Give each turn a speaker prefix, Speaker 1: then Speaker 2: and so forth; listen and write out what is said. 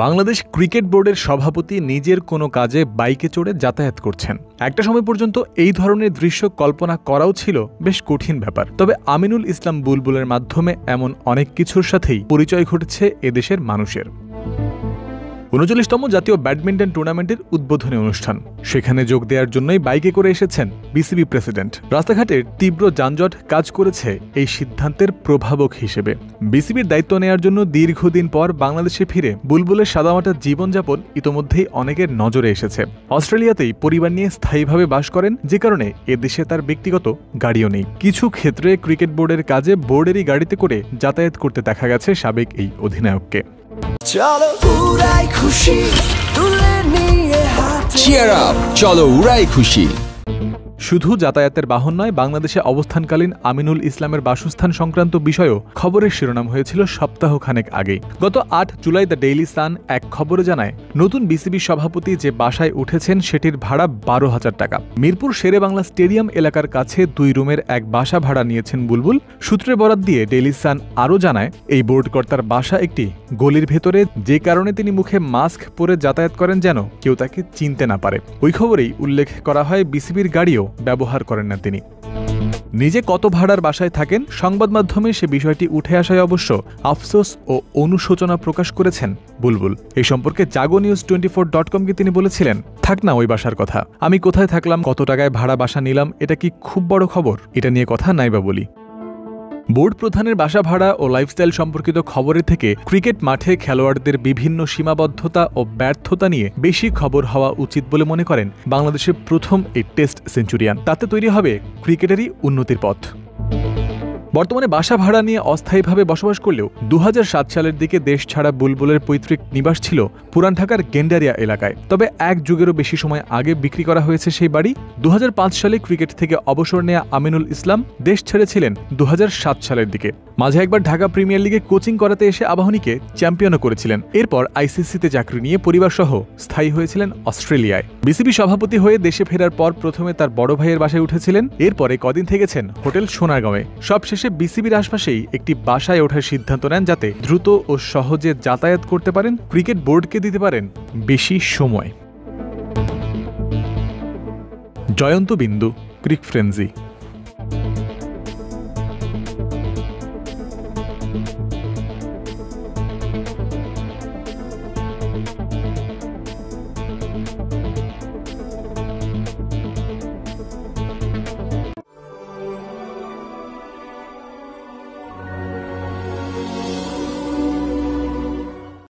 Speaker 1: Bangladesh cricket বোর্ডের সভাপতি নিজের কোনো কাজে বাইকে চড়ে যাতায়াত করছেন। একটা সময় পর্যন্ত এই ধরনের দৃশ্য কল্পনা করাও ছিল বেশ কঠিন ব্যাপার। তবে আমিনুল ইসলাম বুলবুলের মাধ্যমে এমন অনেক কিছুর সাথেই পরিচয় ঘটেছে এদেশের মানুষের। ৩৯তম জাতীয় ব্যাডমিন্টন টুর্নামেন্টের উদ্বোধনী অনুষ্ঠান, সেখানে যোগ দেওয়ার জন্যই বাইকে করে এসেছেন বিসিবি প্রেসিডেন্ট। রাস্তাঘাটের তীব্র যানজট কাজ করেছে এই সিদ্ধান্তের প্রভাবক হিসেবে। বিসিবির দায়িত্ব নেওয়ার জন্য দীর্ঘদিন পর বাংলাদেশে ফিরে বুলবুলের সাদামাটা জীবনযাপন ইতোমধ্যেই অনেকের নজরে এসেছে। অস্ট্রেলিয়াতেই পরিবার নিয়ে স্থায়ীভাবে বাস করেন, যে কারণে এদেশে তার ব্যক্তিগত গাড়িও নেই। কিছু ক্ষেত্রে ক্রিকেট বোর্ডের কাজে বোর্ডেরই গাড়িতে করে যাতায়াত করতে দেখা গেছে সাবেক এই অধিনায়ককে।
Speaker 2: চলো উড়াই খুশি তুলে নিয়ে হাতে
Speaker 3: চিয়ার আপ, চলো উড়াই খুশি।
Speaker 1: শুধু যাতায়াতের বাহন নয়, বাংলাদেশে অবস্থানকালীন আমিনুল ইসলামের বাসস্থান সংক্রান্ত বিষয়েও খবরের শিরোনাম হয়েছিল সপ্তাহখানেক আগেই। গত ৮ জুলাই দ্য ডেইলি সান এক খবরে জানায়, নতুন বিসিবি সভাপতি যে বাসায় উঠেছেন সেটির ভাড়া ১২,০০০ টাকা। মিরপুর শেরেবাংলা স্টেডিয়াম এলাকার কাছে ২ রুমের এক বাসা ভাড়া নিয়েছেন বুলবুল। সূত্রে বরাত দিয়ে ডেইলি সান আরও জানায়, এই বোর্ডকর্তার বাসা একটি গলির ভেতরে, যে কারণে তিনি মুখে মাস্ক পরে যাতায়াত করেন যেন কেউ তাকে চিনতে না পারে। ওই খবরেই উল্লেখ করা হয়, বিসিবির গাড়িও ব্যবহার করেন না তিনি। নিজে কত ভাড়ার বাসায় থাকেন, সংবাদ মাধ্যমে সে বিষয়টি উঠে আসায় অবশ্য আফসোস ও অনুশোচনা প্রকাশ করেছেন বুলবুল। এই সম্পর্কে জাগো নিউজ 24.com-কে তিনি বলেছিলেন, থাক না ওই বাসার কথা, আমি কোথায় থাকলাম, কত টাকায় ভাড়া বাসা নিলাম, এটা কি খুব বড় খবর? এটা নিয়ে কথা নাইবা বলি। বোর্ড প্রধানের বাসা ভাড়া ও লাইফস্টাইল সম্পর্কিত খবরের থেকে ক্রিকেট মাঠে খেলোয়াড়দের বিভিন্ন সীমাবদ্ধতা ও ব্যর্থতা নিয়ে বেশি খবর হওয়া উচিত বলে মনে করেন বাংলাদেশের প্রথম এই টেস্ট সেঞ্চুরিয়ান। তাতে তৈরি হবে ক্রিকেটেরই উন্নতির পথ। বর্তমানে বাসা ভাড়া নিয়ে অস্থায়ীভাবে বসবাস করলেও ২০০৭ সালের দিকে দেশ ছাড়া বুলবুলের পৈতৃক নিবাস ছিল পুরান ঢাকার গেন্ডারিয়া এলাকায়। তবে এক যুগেরও বেশি সময় আগে বিক্রি করা হয়েছে সেই বাড়ি। ২০০৫ সালে ক্রিকেট থেকে অবসর নেয়া আমিনুল ইসলাম দেশ ছেড়েছিলেন ২০০৭ সালের দিকে। মাঝে একবার ঢাকা প্রিমিয়ার লিগে কোচিং করাতে এসে আবাহনীকে চ্যাম্পিয়নও করেছিলেন। এরপর আইসিসিতে চাকরি নিয়ে পরিবারসহ স্থায়ী হয়েছিলেন অস্ট্রেলিয়ায়। বিসিবি সভাপতি হয়ে দেশে ফেরার পর প্রথমে তার বড় ভাইয়ের বাসায় উঠেছিলেন, এরপরে কদিন থেকেছেন হোটেল সোনারগাঁওয়ে। সবশেষে বিসিবির আশপাশেই একটি বাসায় ওঠার সিদ্ধান্ত নেন, যাতে দ্রুত ও সহজে যাতায়াত করতে পারেন, ক্রিকেট বোর্ডকে দিতে পারেন বেশি সময়। জয়ন্ত বিন্দু, ক্রিক ফ্রেন্সি।